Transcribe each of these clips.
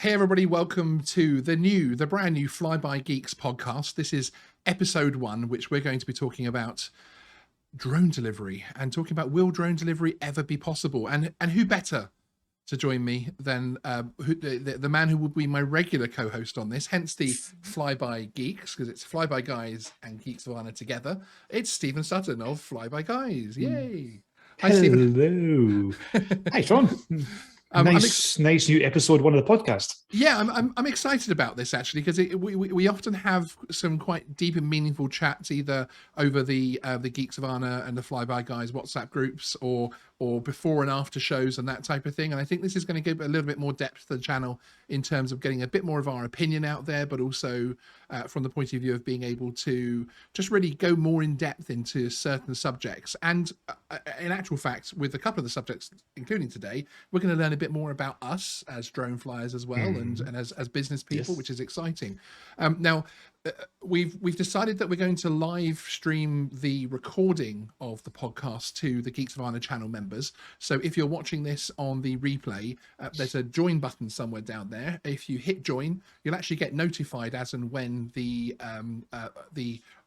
Hey everybody, welcome to the brand new FlyByGeeks podcast. This is episode 1, which we're going to be talking about drone delivery and talking about will drone delivery ever be possible? And who better to join me than the man who will be my regular co-host on this, hence the FlyByGeeks, because it's FlyByGuys and Geeksvana together. It's Stephen Sutton of FlyByGuys. Yay! Hi, Stephen. Hello. Hi, Sean. Nice new episode 1 of the podcast. Yeah, I'm excited about this actually, because we often have some quite deep and meaningful chats either over the Geeksvana and the FlyByGuys WhatsApp groups or before and after shows and that type of thing. And I think this is going to give a little bit more depth to the channel in terms of getting a bit more of our opinion out there, but also from the point of view of being able to just really go more in depth into certain subjects. And in actual fact, with a couple of the subjects, including today, we're going to learn a bit more about us as drone flyers as well, and as business people, yes, which is exciting. Now, we've decided that we're going to live stream the recording of the podcast to the Geeksvana channel members. So if you're watching this on the replay, there's a join button somewhere down there. If you hit join, you'll actually get notified as and when the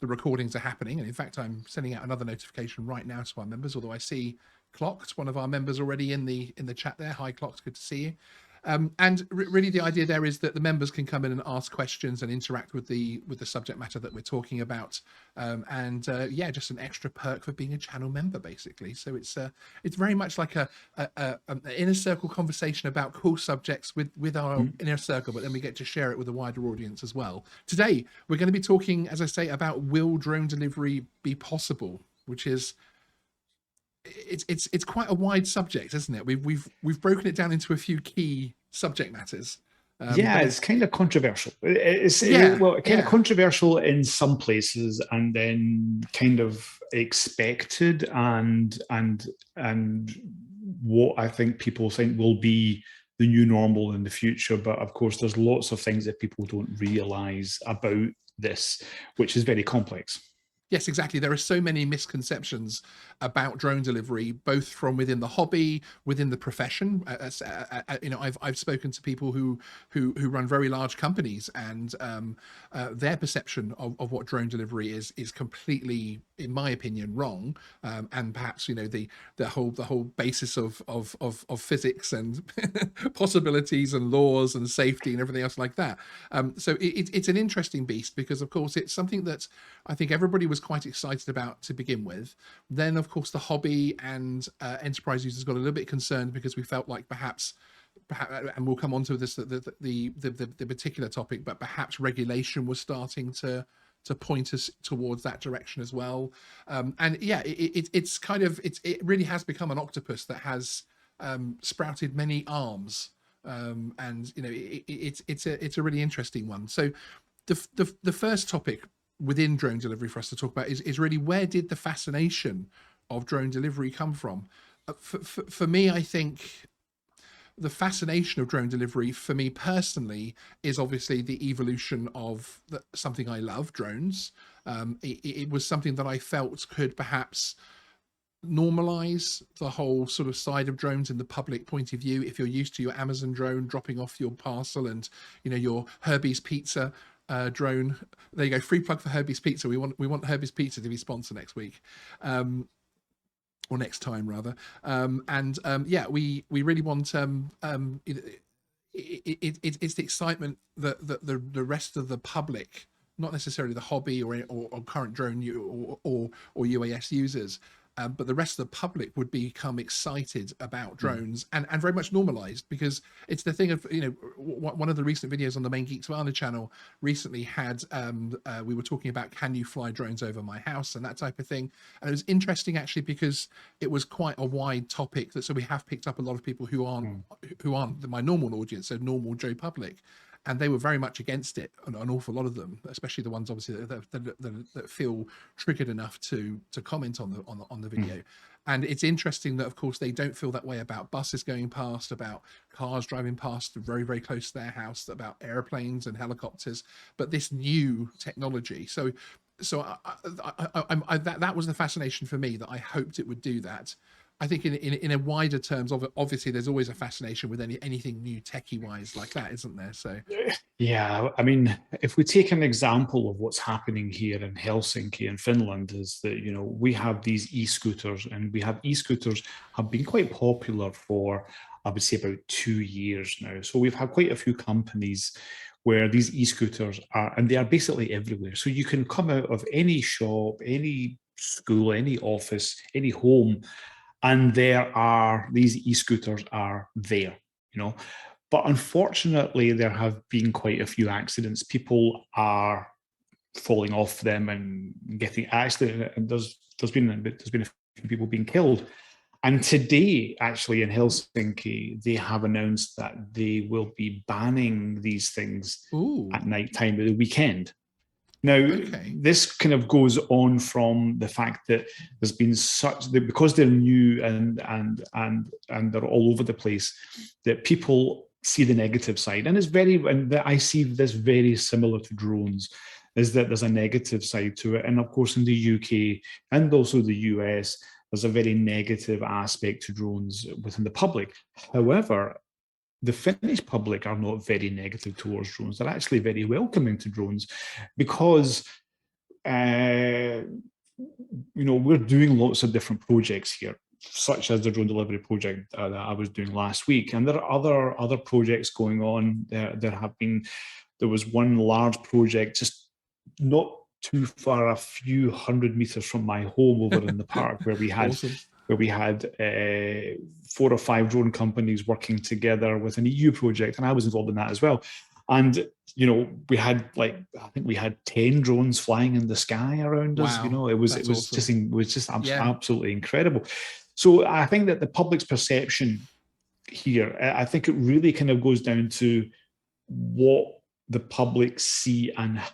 recordings are happening. And in fact, I'm sending out another notification right now to our members, although I see Clocked, one of our members, already in the chat there. Hi, Clocked, good to see you. And really the idea there is that the members can come in and ask questions and interact with the subject matter that we're talking about. Yeah, just an extra perk for being a channel member, basically. So it's very much like an inner circle conversation about cool subjects with our inner circle, but then we get to share it with a wider audience as well. Today, we're going to be talking, as I say, about will drone delivery be possible, which is it's quite a wide subject, isn't it? We've broken it down into a few key subject matters. Yeah, it's kind of controversial. It's controversial in some places, and then kind of expected, and what I think people think will be the new normal in the future. But of course, there's lots of things that people don't realize about this, which is very complex. Yes, exactly. There are so many misconceptions about drone delivery, both from within the hobby, within the profession. You know, I've spoken to people who run very large companies, and their perception of what drone delivery is completely, in my opinion, wrong. And perhaps, you know, the whole basis of physics and possibilities and laws and safety and everything else like that. So it's an interesting beast, because of course it's something that I think everybody was quite excited about to begin with. Then of course the hobby and enterprise users got a little bit concerned, because we felt like perhaps, and we'll come on to this, the particular topic, but perhaps regulation was starting to point us towards that direction as well. And yeah, it's kind of, it really has become an octopus that has sprouted many arms. And you know, it's a really interesting one. So the first topic within drone delivery for us to talk about is really, where did the fascination of drone delivery come from? For me, I think the fascination of drone delivery for me personally is obviously the evolution of something I love, drones. It was something that I felt could perhaps normalize the whole sort of side of drones in the public point of view. If you're used to your Amazon drone dropping off your parcel, and you know, your Herbie's Pizza drone, there you go, free plug for Herbie's Pizza. We want Herbie's Pizza to be sponsor next week, or next time rather. Yeah, we really want it's the excitement that the rest of the public, not necessarily the hobby or current drone or UAS users, but the rest of the public would become excited about drones and very much normalized, because it's the thing of, you know, one of the recent videos on the main Geeksvana channel recently had, we were talking about, can you fly drones over my house and that type of thing. And it was interesting actually, because it was quite a wide topic, so we have picked up a lot of people who aren't my normal audience, so normal Joe public. And they were very much against it, an awful lot of them, especially the ones obviously that feel triggered enough to comment on the video. And it's interesting that of course they don't feel that way about buses going past, about cars driving past very, very close to their house, about airplanes and helicopters, but this new technology. So that was the fascination for me, that I hoped it would do that. I think in a wider terms of obviously there's always a fascination with anything new techie wise like that, isn't there? So yeah, I mean, if we take an example of what's happening here in Helsinki in Finland, is that, you know, we have these e-scooters, and we have e-scooters have been quite popular for, I would say, about 2 years now. So we've had quite a few companies where these e-scooters are, and they are basically everywhere. So you can come out of any shop, any school, any office, any home, and these e-scooters are there, you know. But unfortunately, there have been quite a few accidents. People are falling off them and getting actually. There's been a few people being killed. And today, actually, in Helsinki, they have announced that they will be banning these things at night time of the weekend. Now, this kind of goes on from the fact that there's been because they're new and they're all over the place, that people see the negative side. And I see this very similar to drones, is that there's a negative side to it. And of course, in the UK and also the US, there's a very negative aspect to drones within the public. However, the Finnish public are not very negative towards drones. They're actually very welcoming to drones, because we're doing lots of different projects here, such as the drone delivery project that I was doing last week, and there are other projects going on. There was one large project just not too far, a few hundred meters from my home, over in the park, where we had awesome. 4 or 5 drone companies working together with an EU project, and I was involved in that as well. And we had I think we had 10 drones flying in the sky around us. Wow, It was just absolutely incredible. So I think that the public's perception here, I think it really kind of goes down to what the public see and how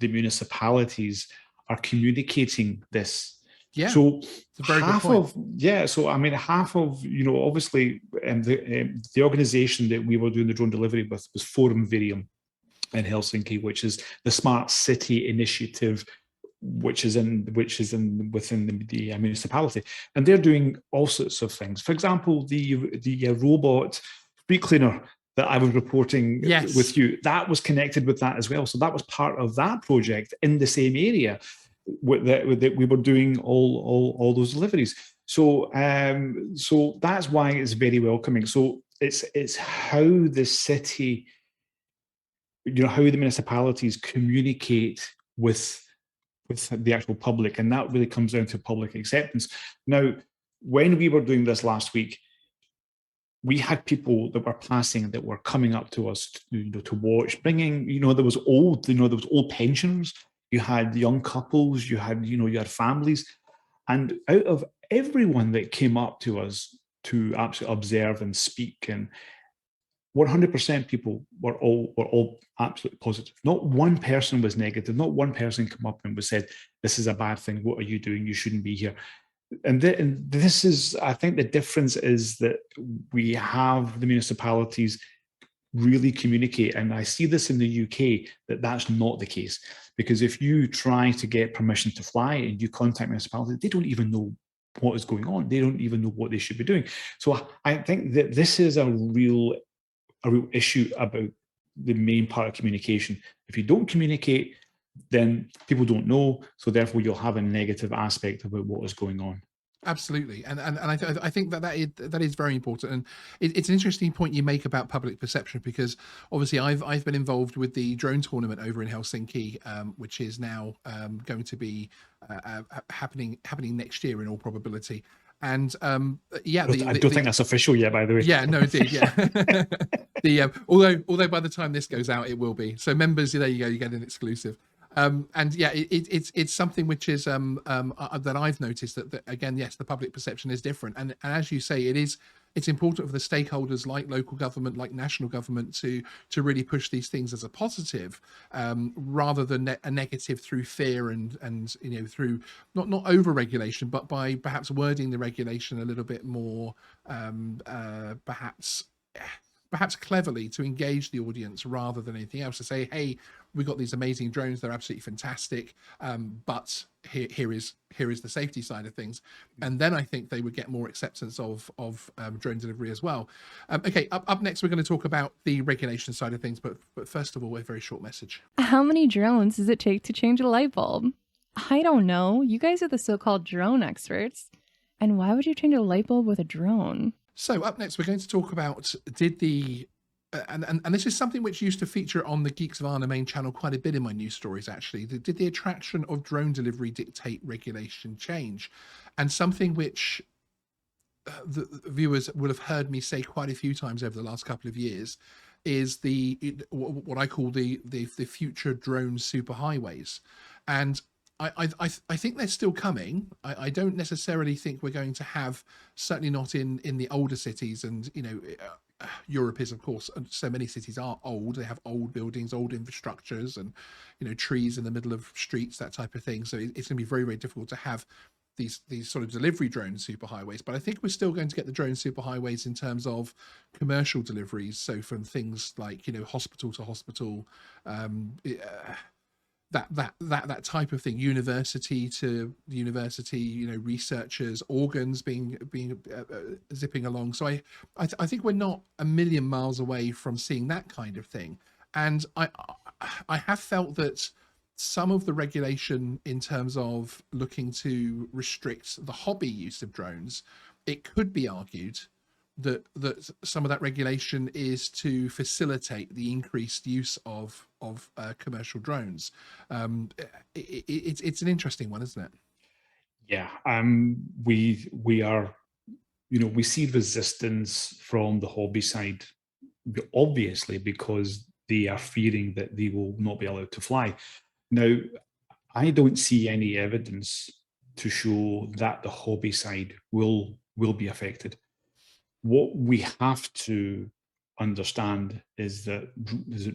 the municipalities are communicating this. Yeah. So half of obviously, the organization that we were doing the drone delivery with was Forum Virium in Helsinki, which is the Smart City Initiative, which is within the municipality, and they're doing all sorts of things. For example, the robot street cleaner that I was reporting with you, that was connected with that as well. So that was part of that project in the same area that we were doing all those deliveries. So so that's why it's very welcoming. So it's how the city, how the municipalities communicate with the actual public, and that really comes down to public acceptance. Now, when we were doing this last week, we had people that were passing that were coming up to us to watch, bringing, there was old pensioners, you had young couples, you had families, and out of everyone that came up to us to actually observe and speak, and 100% people were all absolutely positive. Not one person was negative. Not one person came up and said, "This is a bad thing. What are you doing? You shouldn't be here." And this is, I think, the difference is that we have the municipalities really communicate, and I see this in the UK that that's not the case, because if you try to get permission to fly and you contact municipalities, they don't even know what is going on. They don't even know what they should be doing. So I think that this is a real issue about the main part of communication. If you don't communicate, then people don't know, so therefore you'll have a negative aspect about what is going on. Absolutely, and I think that is very important, and it's an interesting point you make about public perception, because obviously I've been involved with the drone tournament over in Helsinki, which is now going to be happening next year in all probability. And I don't think that's official yet, by the way. Yeah, no, indeed, yeah. Although by the time this goes out, it will be. So members, there you go, you get an exclusive. And yeah, it's something which is that I've noticed that again, yes, the public perception is different, and as you say, it's important for the stakeholders like local government, like national government, to really push these things as a positive, rather than a negative through fear and through not over regulation, but by perhaps wording the regulation a little bit more perhaps perhaps cleverly to engage the audience rather than anything else, to say, hey, we've got these amazing drones, they're absolutely fantastic, but here is the safety side of things. And then I think they would get more acceptance of drone delivery as well. Okay, up next we're going to talk about the regulation side of things, but first of all, a very short message. How many drones does it take to change a light bulb? I don't know. You guys are the so-called drone experts. And why would you change a light bulb with a drone? So up next, we're going to talk about and this is something which used to feature on the Geeksvana main channel quite a bit in my news stories, actually. Did the attraction of drone delivery dictate regulation change? And something which the viewers will have heard me say quite a few times over the last couple of years is what I call the future drone superhighways. And I think they're still coming. I don't necessarily think we're going to have, certainly not in the older cities. And Europe is, of course, so many cities are old. They have old buildings, old infrastructures, and trees in the middle of streets, that type of thing. So it's going to be very, very difficult to have these sort of delivery drone superhighways. But I think we're still going to get the drone superhighways in terms of commercial deliveries. So from things like hospital to hospital. That type of thing, university to university, researchers, organs being zipping along. So I think we're not a million miles away from seeing that kind of thing. And I have felt that some of the regulation in terms of looking to restrict the hobby use of drones, it could be argued that some of that regulation is to facilitate the increased use of commercial drones. It's an interesting one, isn't it? Yeah, we are, we see resistance from the hobby side, obviously, because they are fearing that they will not be allowed to fly. Now, I don't see any evidence to show that the hobby side will be affected. What we have to understand is that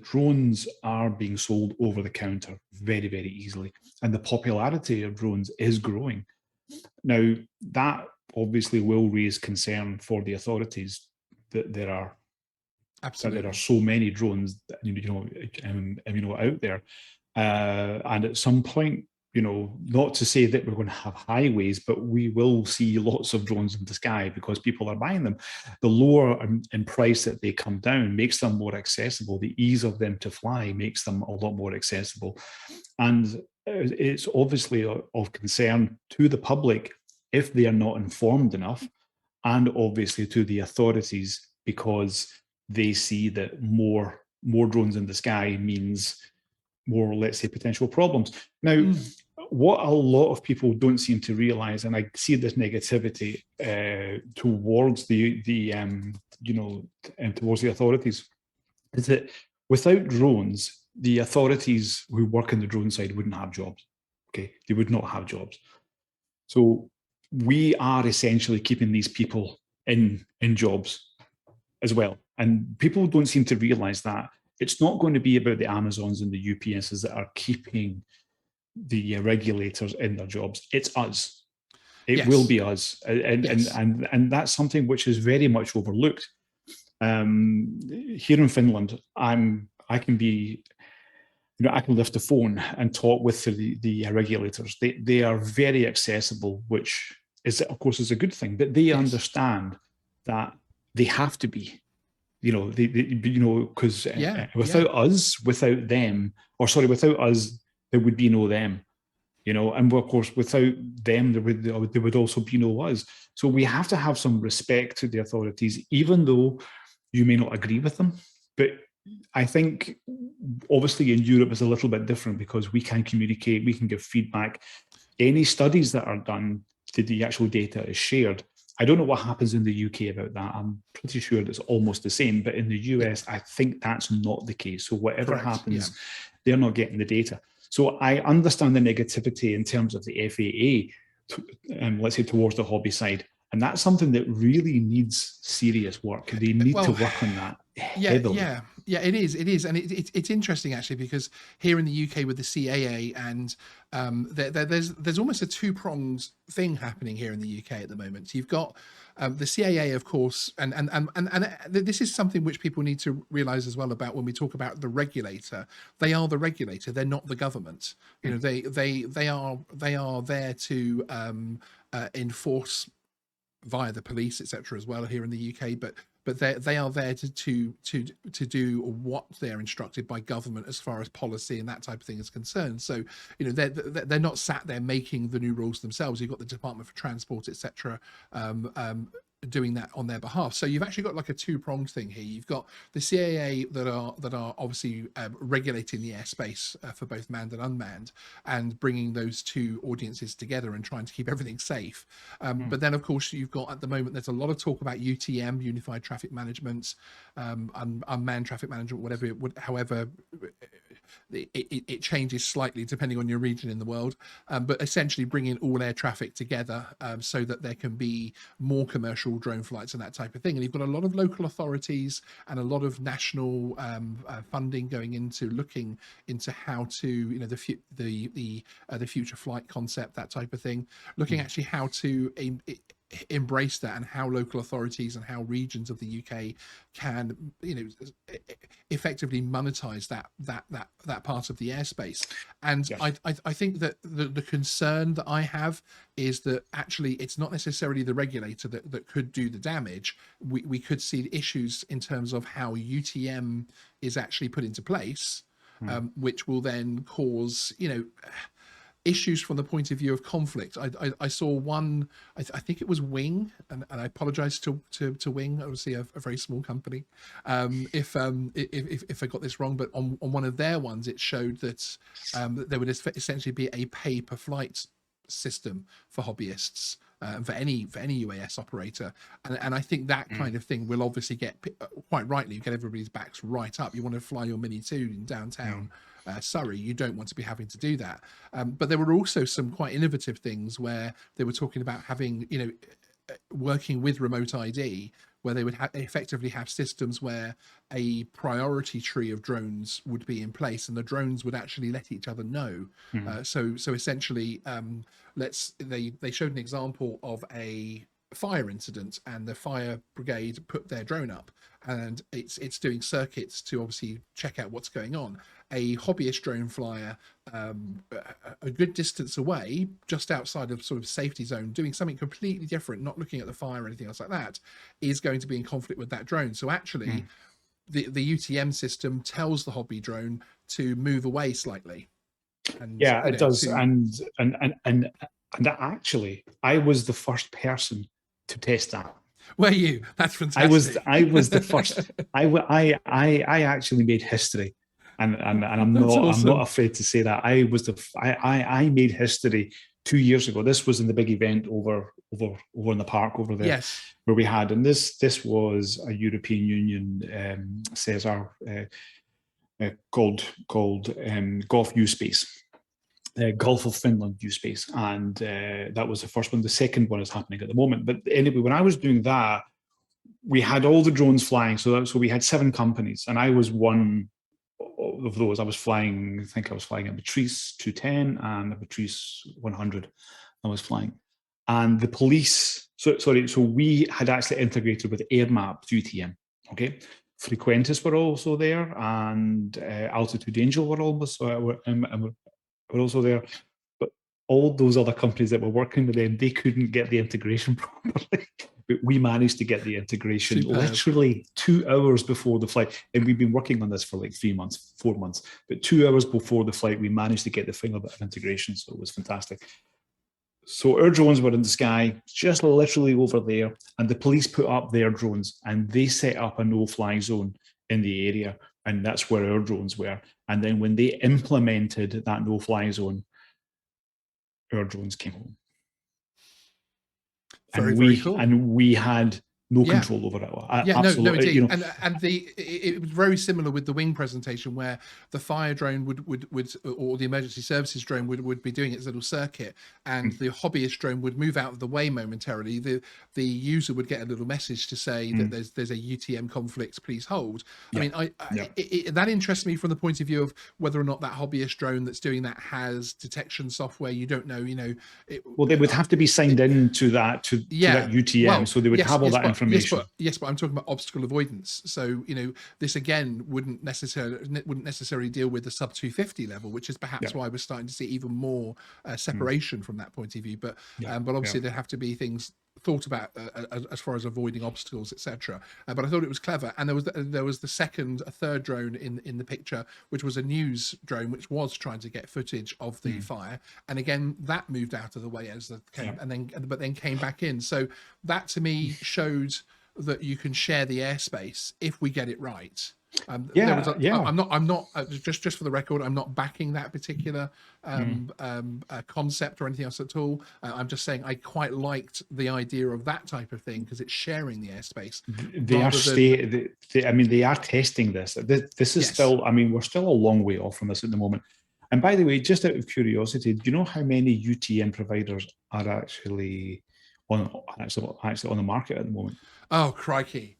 drones are being sold over the counter very, very easily, and the popularity of drones is growing. Now, that obviously will raise concern for the authorities that there are so many drones that, out there, and at some point, not to say that we're going to have highways, but we will see lots of drones in the sky because people are buying them. The lower in price that they come down makes them more accessible. The ease of them to fly makes them a lot more accessible. And it's obviously of concern to the public if they are not informed enough, and obviously to the authorities because they see that more drones in the sky means more, let's say, potential problems. Now, what a lot of people don't seem to realize, and I see this negativity towards towards the authorities, is that without drones, the authorities who work in the drone side wouldn't have jobs. Okay, they would not have jobs. So we are essentially keeping these people in jobs as well, and people don't seem to realize that. It's not going to be about the Amazons and the UPSs that are keeping the regulators in their jobs. It's us. It will be us, and that's something which is very much overlooked. Here in Finland, I can be, I can lift the phone and talk with the regulators. They are very accessible, which is, of course, is a good thing. But they understand that they have to be. Because without us, without them, without us, there would be no them, and of course, without them, there would also be no us. So we have to have some respect to the authorities, even though you may not agree with them. But I think, obviously, in Europe is a little bit different because we can communicate, we can give feedback. Any studies that are done, the actual data is shared. I don't know what happens in the UK about that. I'm pretty sure it's almost the same. But in the US, I think that's not the case. So whatever happens, they're not getting the data. So I understand the negativity in terms of the FAA, let's say, towards the hobby side. And that's something that really needs serious work. They need to work on that heavily. Yeah, it is. And it's interesting, actually, because here in the UK with the CAA, and there's almost a two-pronged thing happening here in the UK at the moment. You've got The CAA, of course, and this is something which people need to realize as well about when we talk about the regulator. They are the regulator. They're not the government. You know, they are there to enforce via the police, etc., as well here in the UK. But they are there to do what they're instructed by government as far as policy and that type of thing is concerned. So, you know, they're not sat there making the new rules themselves. You've got the Department for Transport, etc., doing that on their behalf. So you've actually got like a two-pronged thing here. You've got the CAA that are obviously regulating the airspace for both manned and unmanned, and bringing those two audiences together and trying to keep everything safe. But then, of course, you've got at the moment there's a lot of talk about UTM, Unified Traffic Management, unmanned traffic management, whatever it would, however. It changes slightly depending on your region in the world, but essentially bringing all air traffic together so that there can be more commercial drone flights and that type of thing. And you've got a lot of local authorities and a lot of national funding going into looking into how to, you know, the future flight concept, that type of thing, looking actually how to embrace that, and how local authorities and how regions of the UK can, you know, effectively monetize that part of the airspace. And yes. I think that the concern that I have is that actually it's not necessarily the regulator that could do the damage. We could see issues in terms of how UTM is actually put into place, which will then cause, you know, issues from the point of view of conflict. I saw one, I think it was Wing, and I apologize to Wing, obviously a very small company, if I got this wrong, but on one of their ones, it showed that there would essentially be a pay per flight system for hobbyists. For any UAS operator, and I think that kind of thing will obviously get, quite rightly, get everybody's backs right up. You want to fly your Mini 2 in downtown Surrey, you don't want to be having to do that. But there were also some quite innovative things where they were talking about having, you know, working with remote ID, where they would effectively have systems where a priority tree of drones would be in place, and the drones would actually let each other know. So essentially, they showed an example of a fire incident, and the fire brigade put their drone up, and it's doing circuits to obviously check out what's going on. A hobbyist drone flyer a good distance away, just outside of sort of safety zone, doing something completely different, not looking at the fire or anything else like that, is going to be in conflict with that drone. So actually the UTM system tells the hobby drone to move away slightly. And, yeah, it does. And actually, I was the first person to test that. Were you? That's fantastic. I was the first. I actually made history, and I'm awesome. I'm not afraid to say that I was I made history 2 years ago. This was in the big event over in the park over there, yes, where we had, and this was a European Union Cesar called Golf U Space. Gulf of Finland U Space, and that was the first one. The second one is happening at the moment. But anyway, when I was doing that, we had all the drones flying. So we had 7 companies, and I was one of those. I think I was flying a Patrice 210 and a Patrice 100. I was flying, and the police. So we had actually integrated with AirMap UTM. Okay, Frequentis were also there, and Altitude Angel were also there, but all those other companies that were working with them, they couldn't get the integration properly. But we managed to get the integration literally 2 hours before the flight, and we've been working on this for like 3 months, 4 months. But 2 hours before the flight, we managed to get the final bit of integration, so it was fantastic. So our drones were in the sky, just literally over there, and the police put up their drones, and they set up a no-fly zone in the area, and that's where our drones were. And then when they implemented that no-fly zone, our drones came home. Very cool. And we had no Yeah. control over it. Yeah, no, Absolutely, indeed. And it was very similar with the wing presentation, where the fire drone would or the emergency services drone would be doing its little circuit, and the hobbyist drone would move out of the way momentarily. The user would get a little message to say that there's a UTM conflict, please hold. I mean, that interests me from the point of view of whether or not that hobbyist drone that's doing that has detection software. You don't know, well, they would have to be signed in to that UTM, so they would have all that information. Yes, but I'm talking about obstacle avoidance. So this again wouldn't necessarily deal with the sub 250 level, which is perhaps why we're starting to see even more separation from that point of view. But obviously there have to be things thought about as far as avoiding obstacles, etc. But I thought it was clever. And there was a third drone in the picture, which was a news drone, which was trying to get footage of the fire. And again, that moved out of the way but then came back in. So that to me showed that you can share the airspace if we get it right. I'm not just for the record, I'm not backing that particular concept or anything else at all. I'm just saying I quite liked the idea of that type of thing because it's sharing the airspace. They are testing this. This is still, we're still a long way off from this at the moment. And by the way, just out of curiosity, do you know how many UTM providers are actually on the market at the moment? Oh, crikey.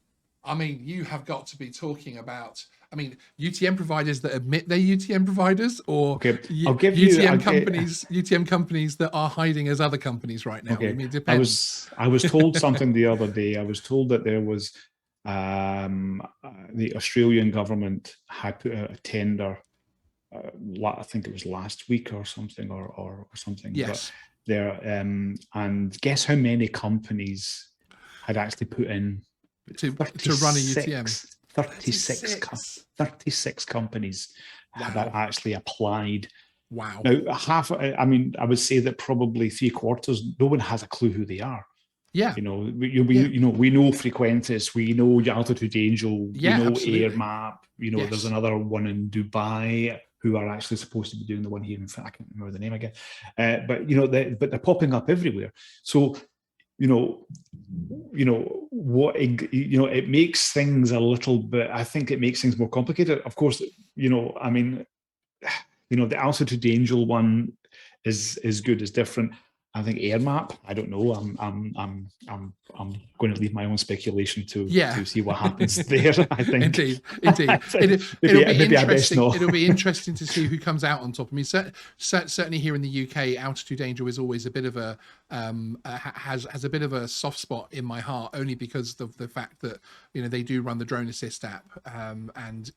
I mean, you have got to be talking about, UTM providers that admit they're UTM providers, or UTM companies that are hiding as other companies right now. Okay. It depends. I was told something the other day. I was told that there was the Australian government had put out a tender. I think it was last week or something, or something. Yes. But and guess how many companies had actually put in to run a UTM? 36 companies have actually applied. Wow. Now, I would say that probably 3/4, no one has a clue who they are. Yeah. We know Frequentis, we know Altitude Angel, we know absolutely. AirMap, there's another one in Dubai who are actually supposed to be doing the one here in fact, I can't remember the name again. But they're popping up everywhere. So it makes things a little bit, I think it makes things more complicated. Of course, the Altitude Angel one is good, is different. I think AirMap, I don't know. I'm going to leave my own speculation to see what happens there. I think indeed. It'll be interesting to see who comes out on top. Certainly here in the UK, Altitude Angel is always a bit of a has a bit of a soft spot in my heart, only because of the fact that they do run the Drone Assist app, and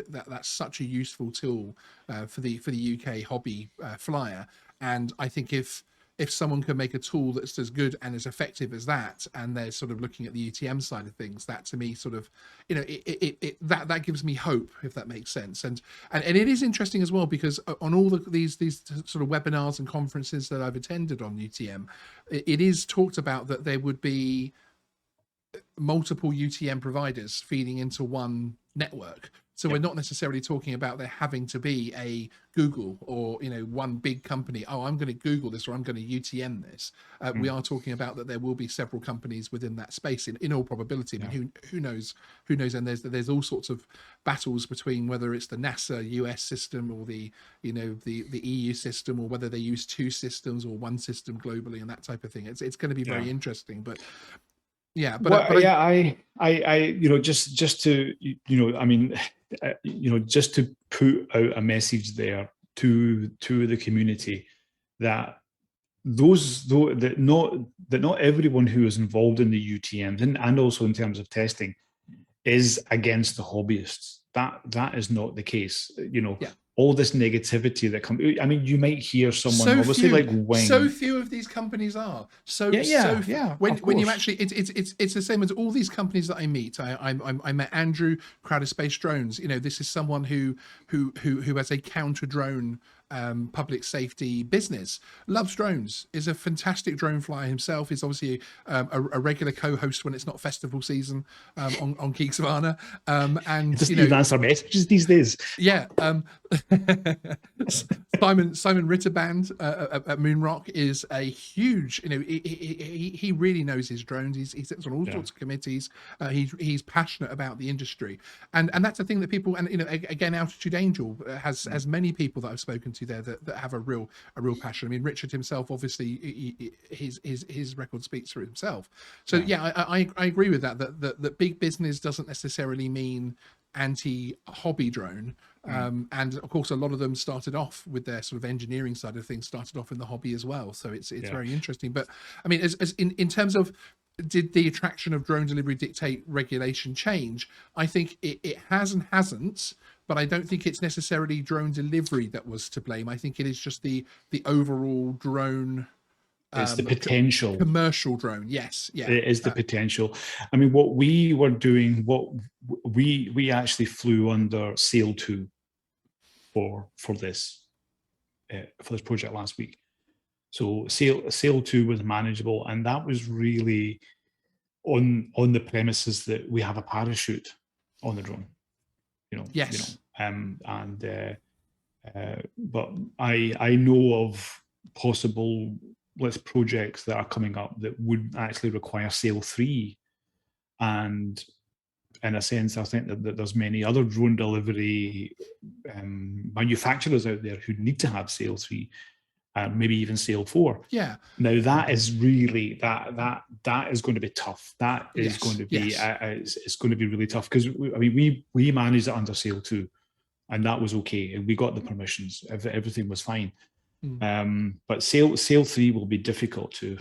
that's such a useful tool for the UK hobby flyer. And I think if someone can make a tool that's as good and as effective as that, and they're sort of looking at the UTM side of things, that to me sort of, that gives me hope, if that makes sense. And it is interesting as well, because on all these sort of webinars and conferences that I've attended on UTM, it is talked about that there would be multiple UTM providers feeding into one network. So we're not necessarily talking about there having to be a Google or one big company. Oh, I'm going to Google this, or I'm going to UTM this. We are talking about that there will be several companies within that space. In all probability, who knows? And there's all sorts of battles between whether it's the NASA US system or the EU system, or whether they use two systems or one system globally and that type of thing. It's going to be very interesting, but. Yeah, just to put out a message there to the community that not everyone who is involved in the UTMs and also in terms of testing is against the hobbyists. That is not the case. All this negativity that comes. You might hear someone like Wing. So few of these companies are. When you actually, it's the same as all these companies that I meet. I met Andrew, Crowder Space Drones. This is someone who has a counter drone public safety business, loves drones, is a fantastic drone flyer himself. He's obviously a regular co-host when it's not festival season on Geeksvana. And just even answer messages these days. Yeah. Simon Ritterband at Moonrock is a huge, he really knows his drones. He sits on all sorts of committees. He's passionate about the industry, and that's the thing that people, and again, Altitude Angel has many people that I've spoken to there that have a real passion. I mean, Richard himself, obviously, his record speaks for himself. So I agree with that big business doesn't necessarily mean anti-hobby drone, and of course a lot of them started off with their sort of engineering side of things, started off in the hobby as well, so it's very interesting. But I mean, as in terms of, did the attraction of drone delivery dictate regulation change? I think it has and hasn't, but I don't think it's necessarily drone delivery that was to blame. I think it is just the overall drone, it's the potential commercial drone. Yes, yeah, it is the potential. I mean, what we were doing, we actually flew under Sail 2 for this project last week. So Sail 2 was manageable, and that was really on the premises that we have a parachute on the drone. Yes. But I know of possible projects that are coming up that would actually require Sail 3, and in a sense I think that there's many other drone delivery manufacturers out there who need to have Sail 3, and maybe even Sail 4. Now that is really that is going to be tough. That is going to be it's going to be really tough, because we managed it under Sail 2, and that was okay, and we got the permissions, everything was fine. But Sail 3 will be difficult to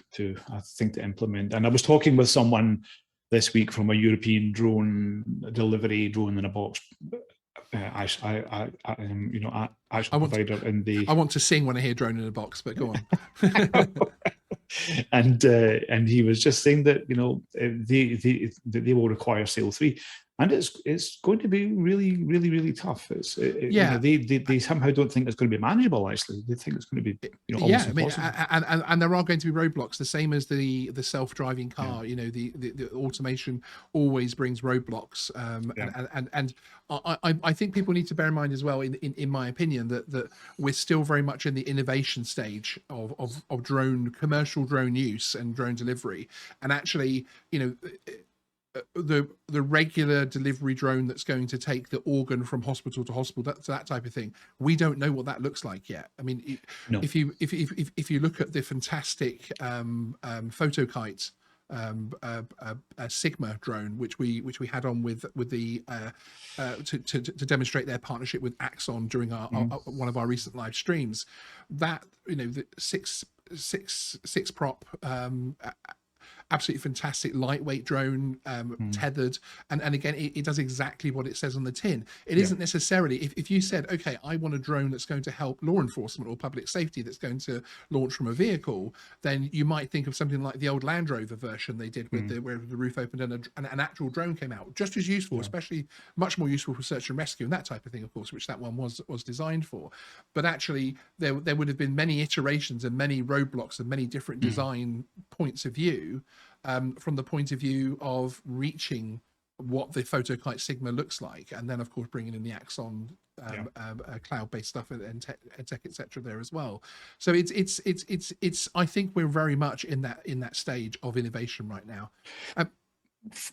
I think to implement. And I was talking with someone this week from a European drone delivery, drone in a box provider in the. I want to sing when I hear drone in a box, but go on. And he was just saying that they will require Sail 3. And it's going to be really, really, really tough. They somehow don't think it's going to be manageable. Actually, they think it's going to be almost impossible. And there are going to be roadblocks, the same as the self-driving car. The automation always brings roadblocks. And I think people need to bear in mind as well, in my opinion, that we're still very much in the innovation stage of commercial drone use and drone delivery. And actually, the regular delivery drone that's going to take the organ from hospital to hospital, that type of thing, we don't know what that looks like yet. I mean, if you look at the fantastic photokite Sigma drone, which we had on with the to demonstrate their partnership with Axon during our one of our recent live streams, that the six prop absolutely fantastic lightweight drone, tethered, and again it does exactly what it says on the tin. It isn't necessarily, if you said, okay, I want a drone that's going to help law enforcement or public safety, that's going to launch from a vehicle, then you might think of something like the old Land Rover version they did with where the roof opened and an actual drone came out, just as useful, especially much more useful for search and rescue and that type of thing, of course, which that one was designed for. But actually there would have been many iterations and many roadblocks and many different design points of view, from the point of view of reaching what the photokite Sigma looks like, and then of course bringing in the Axon cloud-based stuff and tech, etc. there as well. So it's I think we're very much in that stage of innovation right now.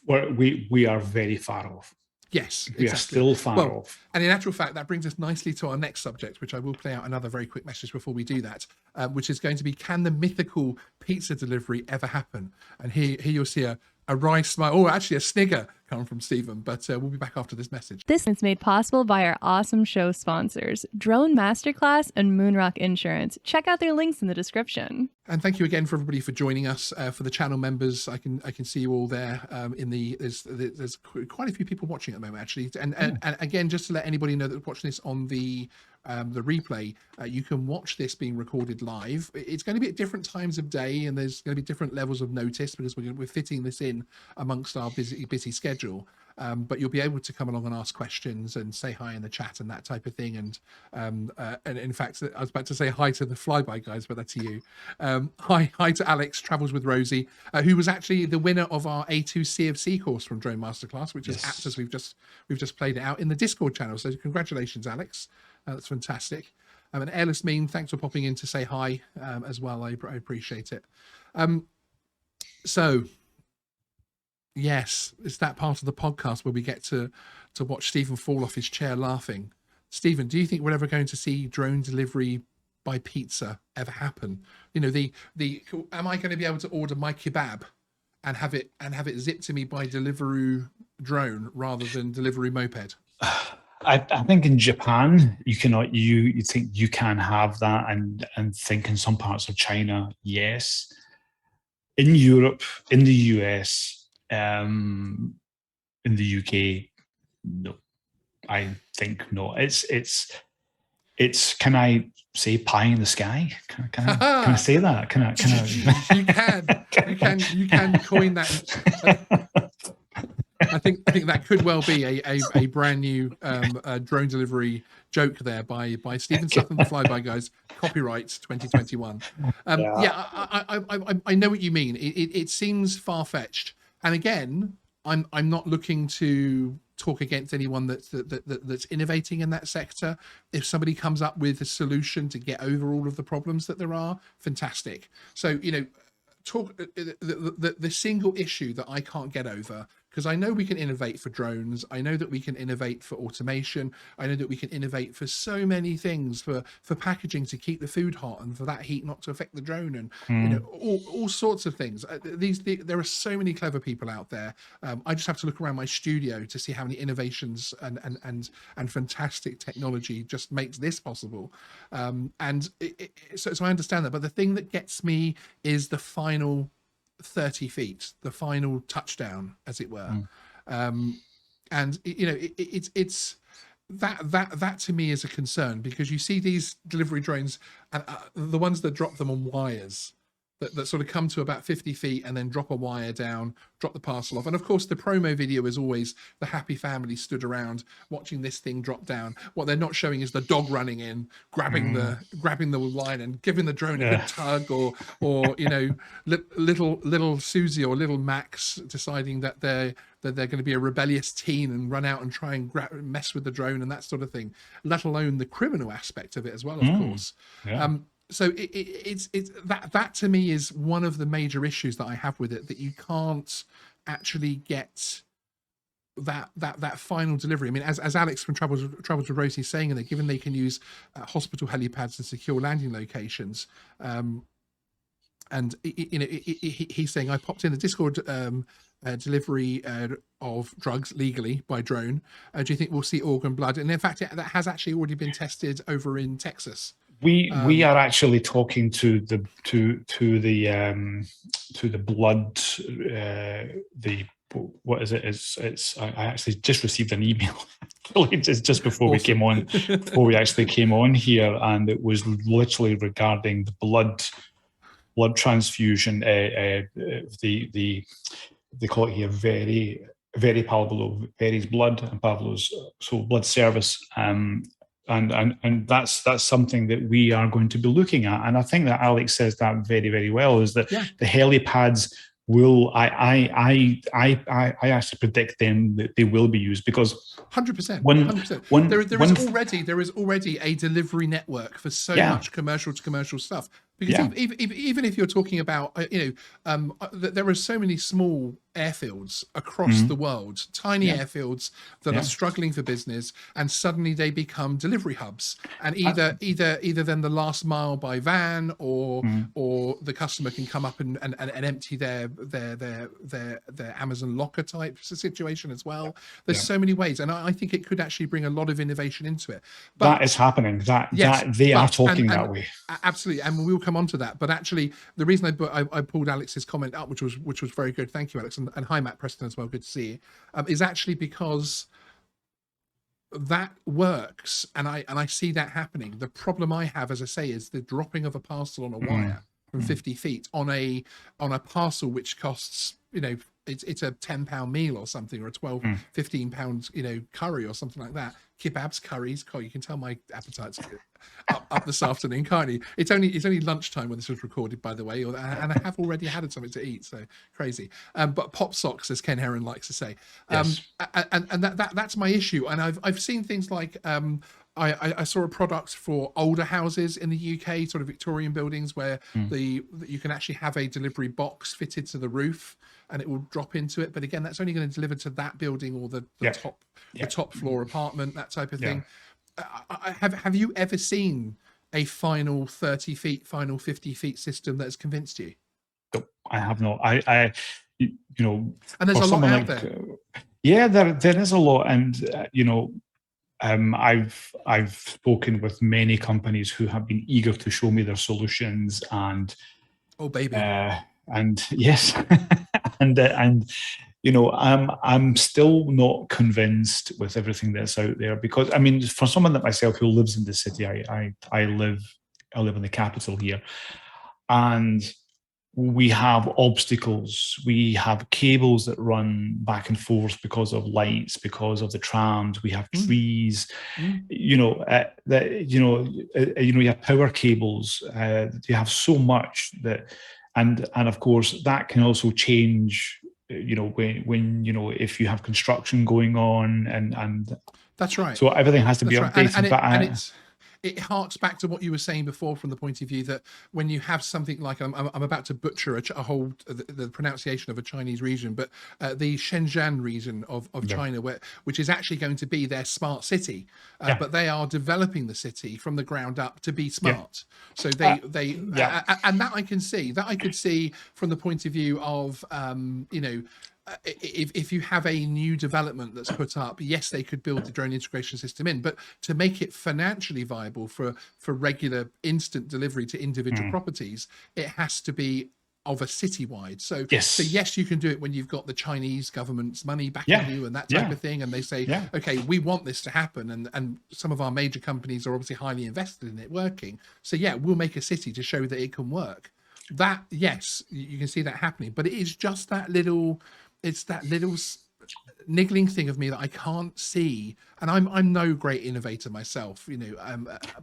We are very far off. Yes, we are still far off. And in actual fact, that brings us nicely to our next subject, which I will play out another very quick message before we do that, which is going to be, can the mythical pizza delivery ever happen? And here you'll see a wry smile, or actually a snigger come from Stephen, but we'll be back after this message. This is made possible by our awesome show sponsors, Drone Masterclass and Moonrock Insurance. Check out their links in the description. And thank you again for everybody for joining us. For the channel members, I can see you all there. There's quite a few people watching at the moment, actually. And again, just to let anybody know that's watching this on the replay, you can watch this being recorded live. It's going to be at different times of day, and there's going to be different levels of notice because we're fitting this in amongst our busy schedule. but you'll be able to come along and ask questions and say hi in the chat and that type of thing. And in fact, I was about to say hi to the Flyby guys, but that's you. Hi to Alex, Travels with Rosie, who was actually the winner of our A2 CofC course from Drone Masterclass, which is apt as we've just played it out in the Discord channel. So congratulations, Alex. That's fantastic. And Airless Mean, thanks for popping in to say hi as well. I appreciate it. So, yes, it's that part of the podcast where we get to watch Stephen fall off his chair laughing. Stephen, do you think we're ever going to see drone delivery by pizza ever happen? You know, am I going to be able to order my kebab and have it zipped to me by Deliveroo drone rather than Deliveroo moped? I think in Japan you cannot. You think you can have that, and think in some parts of China, yes. In Europe, in the US, in the UK, no. I think no. It's. Can I say pie in the sky? Can I say that? Can I? You can coin that. I think that could well be a brand new drone delivery joke there by Stephen Sutton, the Flyby Guys, copyright 2021. I know what you mean. It seems far-fetched, and again, I'm not looking to talk against anyone that's innovating in that sector. If somebody comes up with a solution to get over all of the problems that there are, fantastic. So, you know, talk the single issue that I can't get over, because I know we can innovate for drones, I know that we can innovate for automation, I know that we can innovate for so many things, for packaging to keep the food hot and for that heat not to affect the drone, and you know, all sorts of things. There are so many clever people out there. I just have to look around my studio to see how many innovations and fantastic technology just makes this possible. So I understand that, but the thing that gets me is the final 30 feet, the final touchdown, as it were. And you know, it's that to me is a concern, because you see these delivery drones, and the ones that drop them on wires, that sort of come to about 50 feet and then drop a wire down, drop the parcel off. And of course, the promo video is always the happy family stood around watching this thing drop down. What they're not showing is the dog running in, grabbing the line and giving the drone a good tug, or you know, little Susie or little Max deciding that they're going to be a rebellious teen and run out and try and mess with the drone and that sort of thing. Let alone the criminal aspect of it as well, of course. So it's that to me is one of the major issues that I have with it, that you can't actually get that final delivery. I mean, as Alex from Travels with Rosie is saying in there, given they can use hospital helipads and secure landing locations, and you know, he's saying, I popped in the Discord delivery of drugs legally by drone. Do you think we'll see organ blood? And in fact, that has actually already been tested over in Texas. We are actually talking to the blood, what is it? It's I actually just received an email just before we came on, before we actually came on here, and it was literally regarding the blood transfusion. They call it here very Pablo, Very's blood, and Pablo's blood service. And that's something that we are going to be looking at. And I think that Alex says that very, very well, is that the helipads will, I actually predict them that they will be used, because 100%. There is already a delivery network for so much commercial to commercial stuff. Because even if you're talking about, there are so many small airfields across the world, tiny airfields that are struggling for business, and suddenly they become delivery hubs. And either then the last mile by van, or the customer can come up and empty their Amazon locker type situation as well. There's so many ways, and I think it could actually bring a lot of innovation into it. But that is happening. They are talking that way. Absolutely, and we'll come on to that. But actually, the reason I pulled Alex's comment up, which was very good, thank you, Alex, and hi Matt Preston as well, good to see you, is actually because that works, and I see that happening. The problem I have, as I say, is the dropping of a parcel on a wire from 50 feet on a parcel which costs, you know, it's a £10 meal or something, or a 12, 15 pound, curry or something like that. Kebabs, curries. God, you can tell my appetite's up this afternoon, can't you? It's only lunchtime when this was recorded, by the way, and I have already had something to eat, so crazy. But pop socks, as Ken Heron likes to say. Yes. And that's my issue. And I've seen things like I saw a product for older houses in the UK, sort of Victorian buildings, where you can actually have a delivery box fitted to the roof and it will drop into it. But again, that's only going to deliver to that building or the top floor apartment, that type of thing. Have you ever seen a final 30 feet, final 50 feet system that has convinced you? No, I have not. I you know, and there's a lot out there. Yeah, there is a lot, and I've spoken with many companies who have been eager to show me their solutions, and oh baby, and yes, and I'm still not convinced with everything that's out there, because I mean, for someone like myself who lives in the city, I live in the capital here, and we have obstacles. We have cables that run back and forth because of lights, because of the trams. We have trees. You have power cables. You have so much that, and of course that can also change. When if you have construction going on, and that's right. So everything has to be updated. It harks back to what you were saying before, from the point of view that when you have something like, I'm about to butcher the pronunciation of a Chinese region, but the Shenzhen region of China, which is actually going to be their smart city, but they are developing the city from the ground up to be smart. So and that I can see, I could see from the point of view of, if you have a new development that's put up, yes, they could build the drone integration system in, but to make it financially viable for regular instant delivery to individual properties, it has to be of a citywide. So yes, you can do it when you've got the Chinese government's money backing you and that type of thing, and they say, okay, we want this to happen, and some of our major companies are obviously highly invested in it working. So yeah, we'll make a city to show that it can work. That, yes, you can see that happening, but it is just that little. It's that little niggling thing of me that I can't see, and I'm no great innovator myself,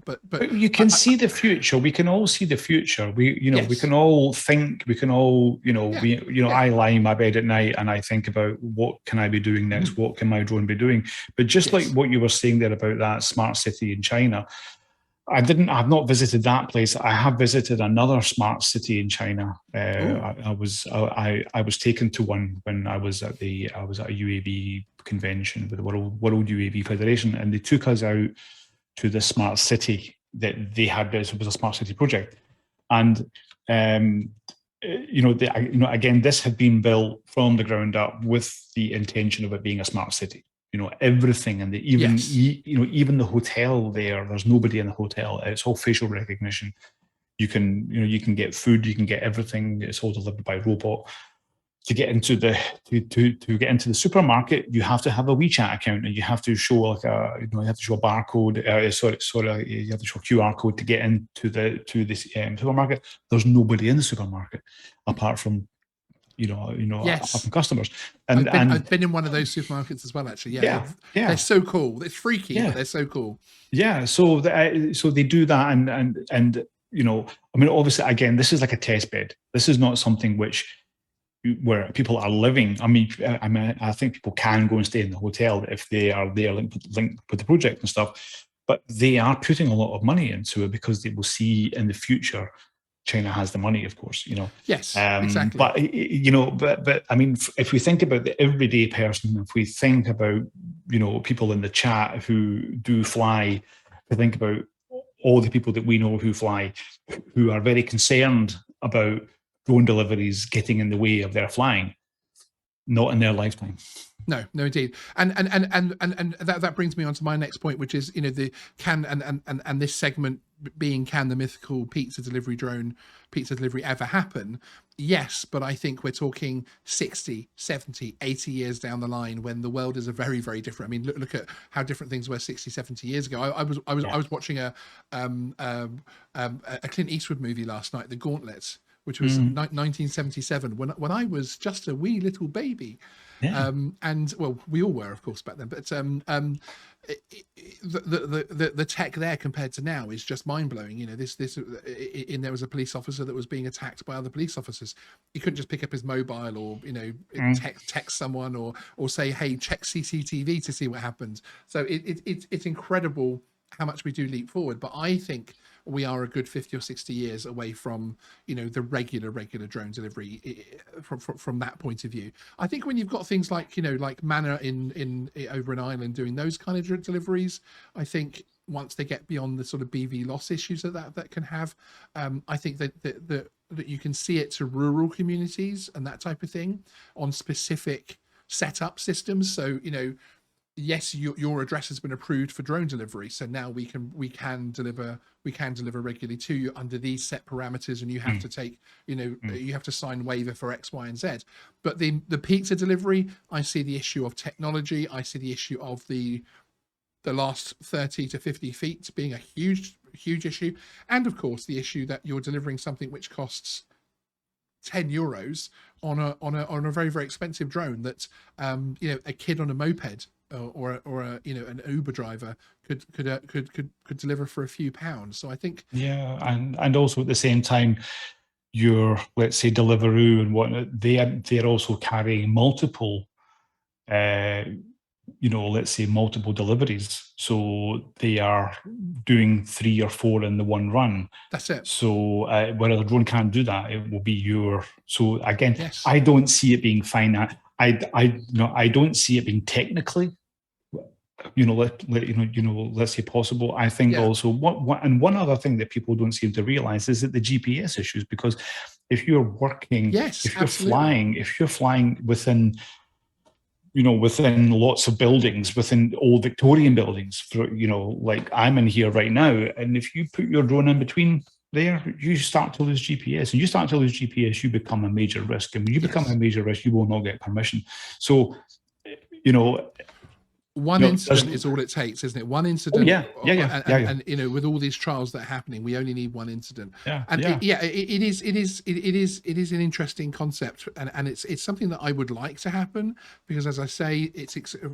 but you can see the future. We can all see the future. We can all think. We can all I lie in my bed at night and I think about what can I be doing next. What can my drone be doing? But just like what you were saying there about that smart city in China. I've not visited that place. I have visited another smart city in China. I was taken to one when I was at a UAV convention with the World UAV Federation, and they took us out to the smart city that they had. It was a smart city project, and again, this had been built from the ground up with the intention of it being a smart city. Everything, and even the hotel there's nobody in the hotel. It's all facial recognition. You can get food, you can get everything. It's all delivered by robot. To get into the supermarket, you have to have a WeChat account, and you have to show you have to show a barcode. You have to show a QR code to get into the supermarket. There's nobody in the supermarket apart from customers. And I've been in one of those supermarkets as well, actually. They're so cool. It's freaky, but they're so cool. So they do that, and I mean, obviously, again, this is like a test bed. This is not something where people are living. I mean, I think people can go and stay in the hotel if they are there linked with the project and stuff, but they are putting a lot of money into it because they will see in the future China has the money, of course, Yes, exactly. But I mean, if we think about the everyday person, if we think about, people in the chat who do fly, we think about all the people that we know who fly, who are very concerned about drone deliveries getting in the way of their flying, not in their lifetime. No, indeed, and that brings me on to my next point, which is and this segment being, can the mythical pizza delivery ever happen? Yes, but I think we're talking 60, 70, 80 years down the line, when the world is a very, very different. I mean, look at how different things were 60, 70 years ago. I was watching a Clint Eastwood movie last night, The Gauntlet, which was 1977, when I was just a wee little baby. Yeah. And well, we all were, of course, back then. But the tech there compared to now is just mind blowing. You know, there was a police officer that was being attacked by other police officers. He couldn't just pick up his mobile or text someone or say, hey, check CCTV to see what happened. So it's incredible how much we do leap forward. But I think we are a good 50 or 60 years away from, you know, the regular drone delivery from that point of view. I think when you've got things like, you know, like Manor in over in Ireland doing those kind of deliveries, I think once they get beyond the sort of BV loss issues that can have, I think that you can see it to rural communities and that type of thing on specific setup systems. So, you know, yes, your address has been approved for drone delivery, so now we can deliver regularly to you under these set parameters, and you have to take, you know, you have to sign waiver for X, Y, and Z. But the pizza delivery, I see the issue of technology. I see the issue of the last 30 to 50 feet being a huge issue, and of course the issue that you're delivering something which costs €10 on a very, very expensive drone that you know, a kid on a moped or a you know, an Uber driver could deliver for a few pounds. So I think, yeah, and also at the same time, your, let's say, Deliveroo and whatnot, they're also carrying multiple you know, let's say multiple deliveries. So they are doing 3 or 4 in the one run. That's it. So whereas a drone can't do that, it will be your. So again, yes. I don't see it being finite. I don't see it being technically, you know, let's say possible. I think also one other thing that people don't seem to realize is that the GPS issues, because if you're working, if you're flying within, you know, within lots of buildings, within old Victorian buildings, you know, like I'm in here right now, and if you put your drone in between there, you start to lose GPS, and you start to lose GPS, you become a major risk, and when you become a major risk, you will not get permission. So, you know, one incident is all it takes, isn't it? One incident. And you know, with all these trials that are happening, we only need one incident. It is an interesting concept, and it's something that I would like to happen, because as I say,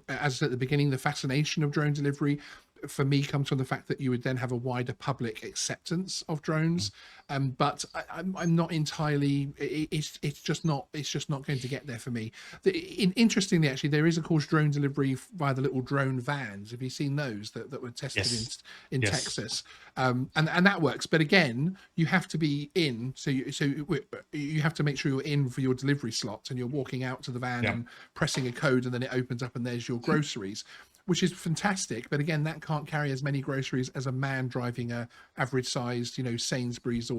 as at the beginning, the fascination of drone delivery for me comes from the fact that you would then have a wider public acceptance of drones. But I'm not entirely. It's just not going to get there for me. Interestingly, actually, there is of course drone delivery via the little drone vans. Have you seen those that were tested in Texas? And that works. But again, you have to be in. So you have to make sure you're in for your delivery slot, and you're walking out to the van and pressing a code, and then it opens up, and there's your groceries, which is fantastic. But again, that can't carry as many groceries as a man driving a average sized, you know, Sainsbury's or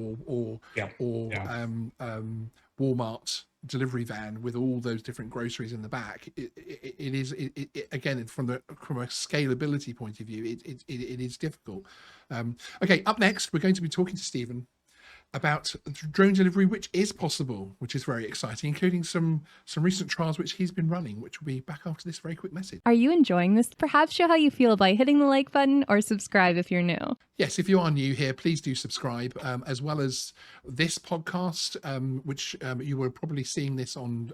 Walmart delivery van with all those different groceries in the back. Again, from a scalability point of view, it is difficult. Okay, up next, we're going to be talking to Stephen about drone delivery, which is possible, which is very exciting, including some recent trials which he's been running, which will be back after this very quick message. Are you enjoying this? Perhaps show how you feel by hitting the like button or subscribe if you're new. Yes, if you are new here, please do subscribe, as well as this podcast, which you were probably seeing this on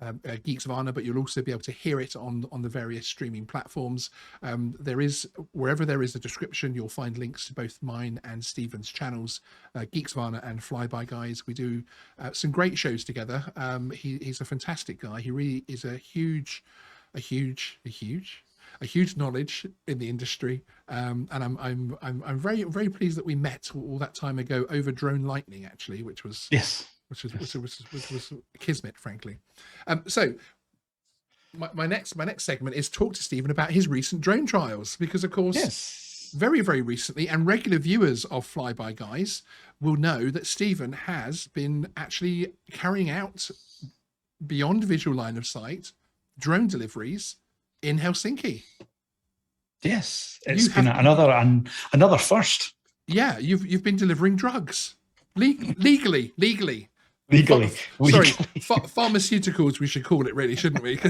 Geeksvana, but you'll also be able to hear it on the various streaming platforms. Wherever there is a description, you'll find links to both mine and Stephen's channels, Geeksvana and FlyByGuys. We do some great shows together. He's a fantastic guy. He really is a huge knowledge in the industry, and I'm very, very pleased that we met all that time ago over drone lightning, actually, which was which was kismet, frankly. So my next segment is talk to Stephen about his recent drone trials, because of course, very, very recently, and regular viewers of FlyByGuys will know that Stephen has been actually carrying out, beyond visual line of sight, drone deliveries in Helsinki. Yes, it's been another first. Yeah, you've been delivering drugs legally. Pharmaceuticals, we should call it, really, shouldn't we?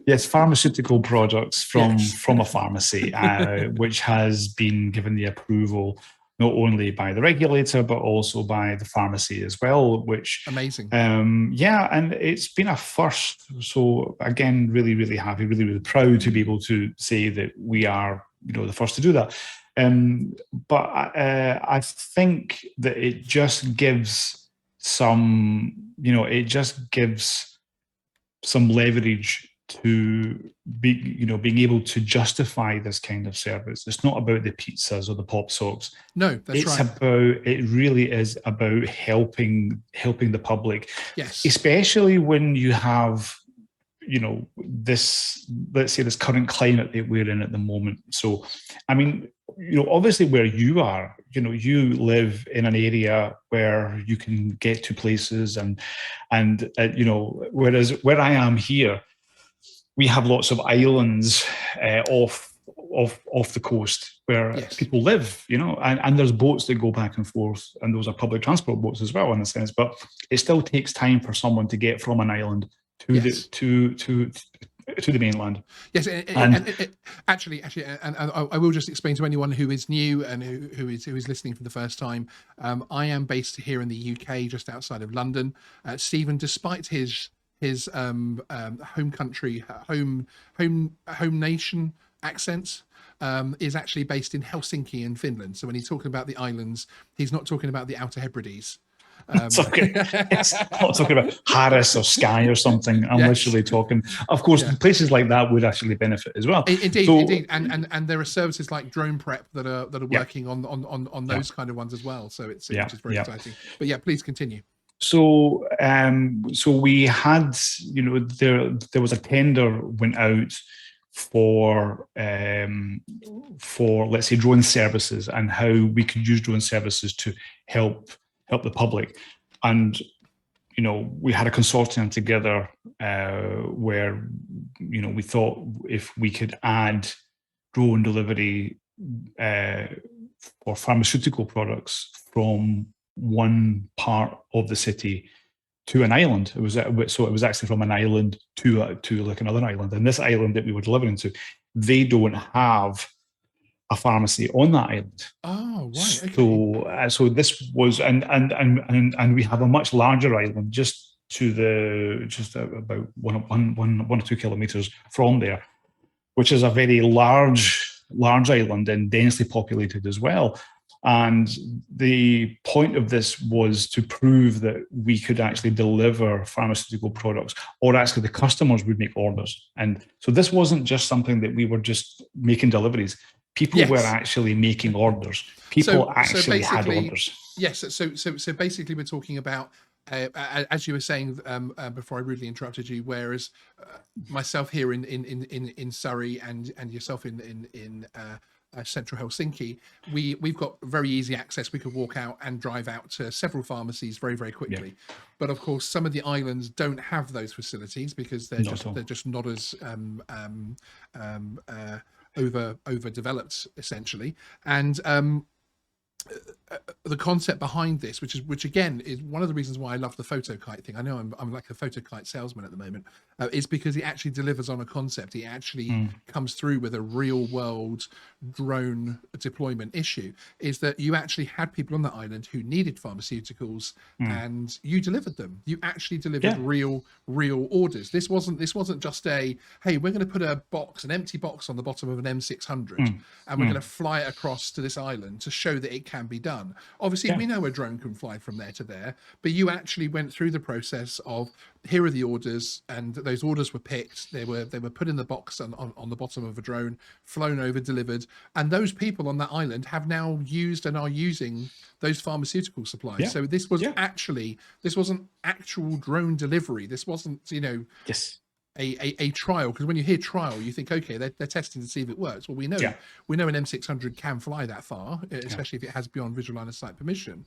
Yes, pharmaceutical products from a pharmacy, which has been given the approval not only by the regulator, but also by the pharmacy as well, which amazing. Yeah, and it's been a first. So again, really, really happy, really, really proud to be able to say that we are, the first to do that. But I think that it just gives some, some leverage to being able to justify this kind of service. It's not about the pizzas or the pop socks. No, that's right. It really is about helping the public. Yes. Especially when you have, this, let's say, this current climate that we're in at the moment. So, I mean, obviously where you are, you live in an area where you can get to places and whereas where I am here, we have lots of islands off the coast where people live, and there's boats that go back and forth, and those are public transport boats as well in a sense. But it still takes time for someone to get from an island to the mainland. Yes, and actually, and I will just explain to anyone who is new and who is listening for the first time. I am based here in the UK, just outside of London. Stephen, despite his home country, home nation accent, is actually based in Helsinki in Finland. So when he's talking about the islands, he's not talking about the Outer Hebrides. It's okay. It's not talking about Harris or Skye or something. I'm literally talking. Of course, places like that would actually benefit as well. Indeed. And there are services like Drone Prep that are working on those kind of ones as well. So which is very exciting. But yeah, please continue. So we had, there was a tender went out for let's say drone services and how we could use drone services to help the public. And we had a consortium together where we thought if we could add drone delivery for pharmaceutical products from one part of the city to an island. It was actually from an island to like another island. And this island that we were delivering to, they don't have a pharmacy on that island. Oh, right. Okay. So this was, and we have a much larger island just about one or 2 kilometers from there, which is a very large island and densely populated as well. And the point of this was to prove that we could actually deliver pharmaceutical products, or actually the customers would make orders. And so this wasn't just something that we were just making deliveries. People were actually making orders. People actually had orders. Yes. So basically, we're talking about, as you were saying before I rudely interrupted you, whereas myself here in Surrey and yourself in central Helsinki, we've got very easy access. We could walk out and drive out to several pharmacies very, very quickly. But of course, some of the islands don't have those facilities because they're just not as overdeveloped, essentially. And the concept behind this, which again is one of the reasons why I love the photo kite thing. I know I'm like a photo kite salesman at the moment, is because it actually delivers on a concept. It actually comes through with a real world drone deployment issue. Is that you actually had people on the island who needed pharmaceuticals, and you delivered them. You actually delivered real orders. This wasn't just a, hey, we're going to put an empty box on the bottom of an M600, and we're going to fly it across to this island to show that it can be done. Obviously, we know a drone can fly from there to there, but you actually went through the process of, here are the orders, and those orders were picked. They were put in the box on the bottom of a drone, flown over, delivered, and those people on that island have now used and are using those pharmaceutical supplies. So this was this wasn't actual drone delivery. This wasn't a trial, because when you hear trial, you think, okay, they're testing to see if it works. Well, we know an M600 can fly that far, especially if it has beyond visual line of sight permission.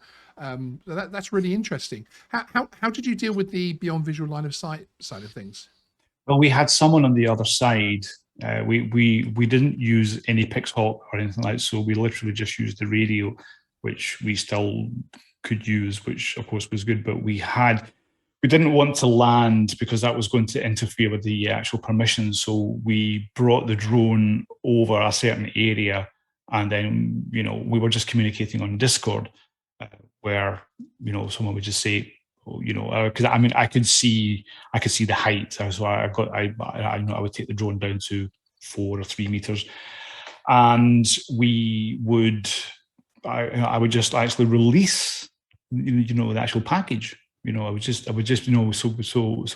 That's really interesting. How did you deal with the beyond visual line of sight side of things? Well, we had someone on the other side. We didn't use any Pixhawk or anything like that, so we literally just used the radio, which we still could use, which of course was good, but we didn't want to land because that was going to interfere with the actual permissions. So we brought the drone over a certain area And then, we were just communicating on Discord, where, someone would just say, because I could see the height. So I would take the drone down to 4 or 3 meters, and I would just actually release, the actual package. I would just, so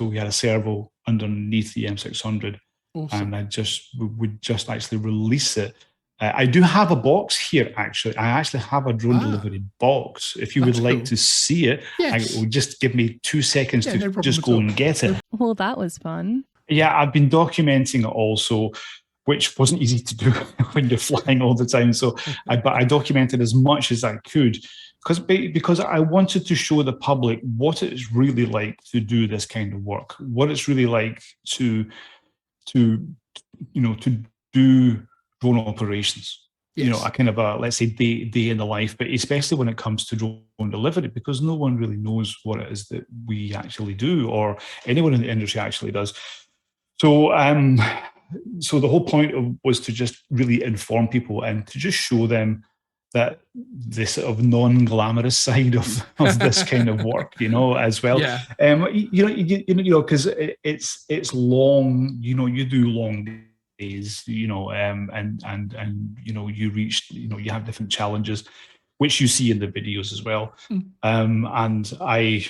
we had a servo underneath the M600, Awesome. and would just actually release it. I do have a box here, actually. I actually have a drone delivery box. If you would like to see it, yes. it would just give me 2 seconds to just go and get it. Well, that was fun. Yeah, I've been documenting it also, which wasn't easy to do when you're flying all the time. So, but I documented as much as I could because I wanted to show the public what it's really like to do this kind of work, what it's really like to do drone operations. Yes. A kind of let's say day in the life, but especially when it comes to drone delivery, because no one really knows what it is that we actually do, or anyone in the industry actually does. So so the whole point was to just really inform people and to just show them that the sort of non-glamorous side of this kind of work, as well. Yeah. Because it's long. You do long days, and you reach, you have different challenges, which you see in the videos as well. And I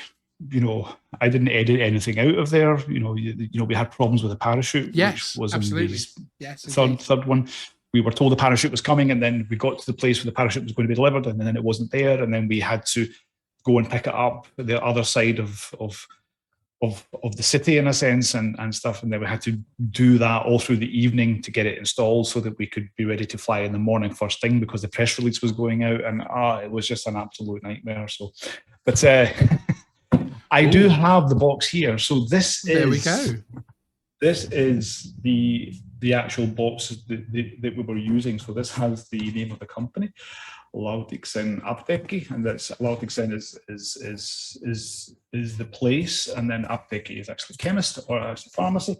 didn't edit anything out of there. We had problems with the parachute. Yes, which was absolutely. The third one. We were told the parachute was coming, and then we got to the place where the parachute was going to be delivered, and then it wasn't there, and then we had to go and pick it up at the other side of the city, in a sense, and stuff. And then we had to do that all through the evening to get it installed so that we could be ready to fly in the morning first thing, because the press release was going out, and it was just an absolute nightmare. So, but I do have the box here. So there we go. This is the actual box that we were using. So this has the name of the company, Lautiksi Apteekki, and that's Lautiksi is the place, and then Apteekki is actually chemist or a pharmacy.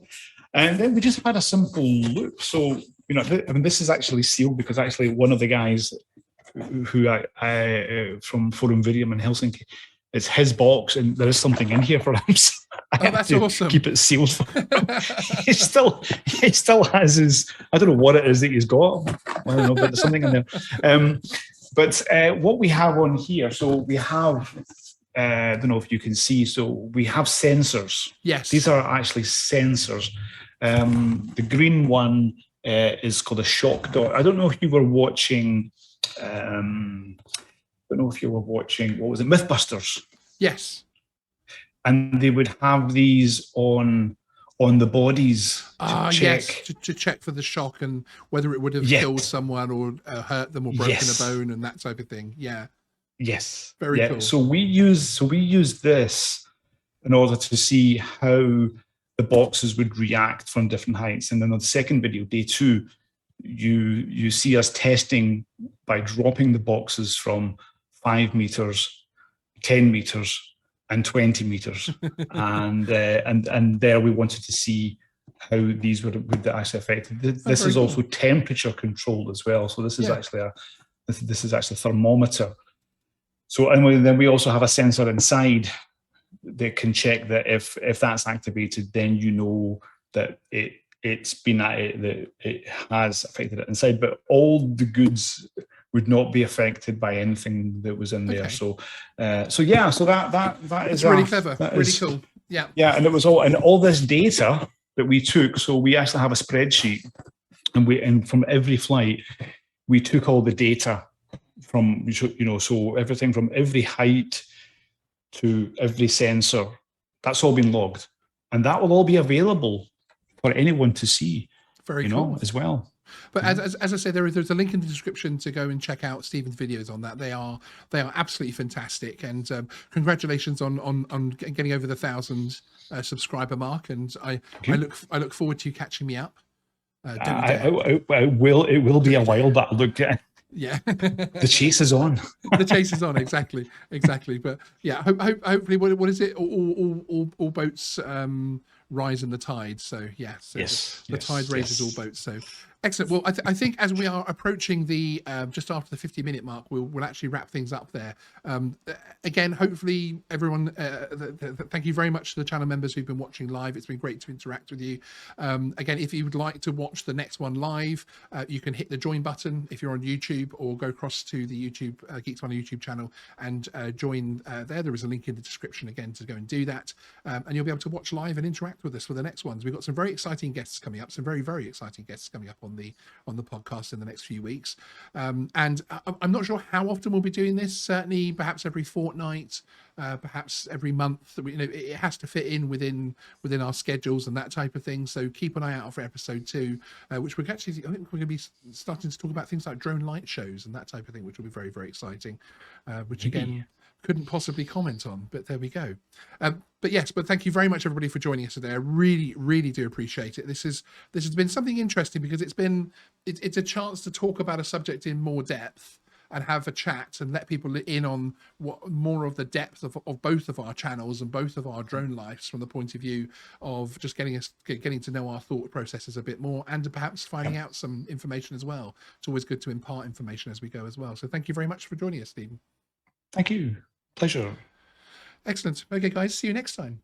And then we just had a simple loop. So this is actually sealed, because actually one of the guys who I from Forum Virium in Helsinki, it's his box, and there is something in here for him. So that's awesome. Keep it sealed. he still has his, I don't know what it is that he's got. I don't know, but there's something in there. But what we have on here, so we have, I don't know if you can see, so we have sensors. Yes. These are actually sensors. The green one is called a shock dot. I don't know if you were watching, what was it, Mythbusters? Yes. And they would have these on the bodies to check. Yes, to check for the shock and whether it would have killed someone or hurt them or broken a bone and that type of thing. Yeah. Yes. Very cool. So we use this in order to see how the boxes would react from different heights. And then on the second video, day 2, you see us testing by dropping the boxes from 5 meters, 10 meters, and 20 meters. And there we wanted to see how these would actually affect. This is also temperature controlled as well. So this is actually this is actually a thermometer. So, and then we also have a sensor inside that can check that if that's activated, then that it's been at it, that it has affected it inside. But all the goods would not be affected by anything that was in there. So that is really clever, really cool. Yeah. Yeah, and it was all this data that we took. So we actually have a spreadsheet, and from every flight, we took all the data from, so everything from every height to every sensor, that's all been logged, and that will all be available for anyone to see. Very cool as well. But as I say, there's a link in the description to go and check out Stephen's videos on that. They are absolutely fantastic, and congratulations on getting over the 1,000 subscriber mark. And I look forward to you catching me up. It will be a while, but look. Yeah, the chase is on. The chase is on, exactly. But yeah, hopefully, what is it? All boats rise in the tide. So yeah, so the tide raises all boats. So Excellent. Well, I think as we are approaching the just after the 50-minute mark, we'll actually wrap things up there. Again, hopefully everyone, thank you very much to the channel members who've been watching live. It's been great to interact with you. Again, if you would like to watch the next one live, you can hit the join button if you're on YouTube, or go across to the YouTube Geeksvana YouTube channel and join there. There is a link in the description again to go and do that, and you'll be able to watch live and interact with us for the next ones. We've got some very exciting guests coming up, some very, very exciting guests coming up on the podcast in the next few weeks, and I'm not sure how often we'll be doing this. Certainly perhaps every fortnight, perhaps every month. It has to fit in within our schedules and that type of thing, so keep an eye out for episode 2, which I think we're going to be starting to talk about things like drone light shows and that type of thing, which will be very, very exciting, which again couldn't possibly comment on, but there we go. But thank you very much everybody for joining us today. I really, really do appreciate it. This has been something interesting, because it's a chance to talk about a subject in more depth and have a chat and let people in on what more of the depth of both of our channels and both of our drone lives, from the point of view of just getting to know our thought processes a bit more, and perhaps finding out some information as well. It's always good to impart information as we go as well. So thank you very much for joining us, Stephen. Thank you. Pleasure. Excellent. Okay, guys, see you next time.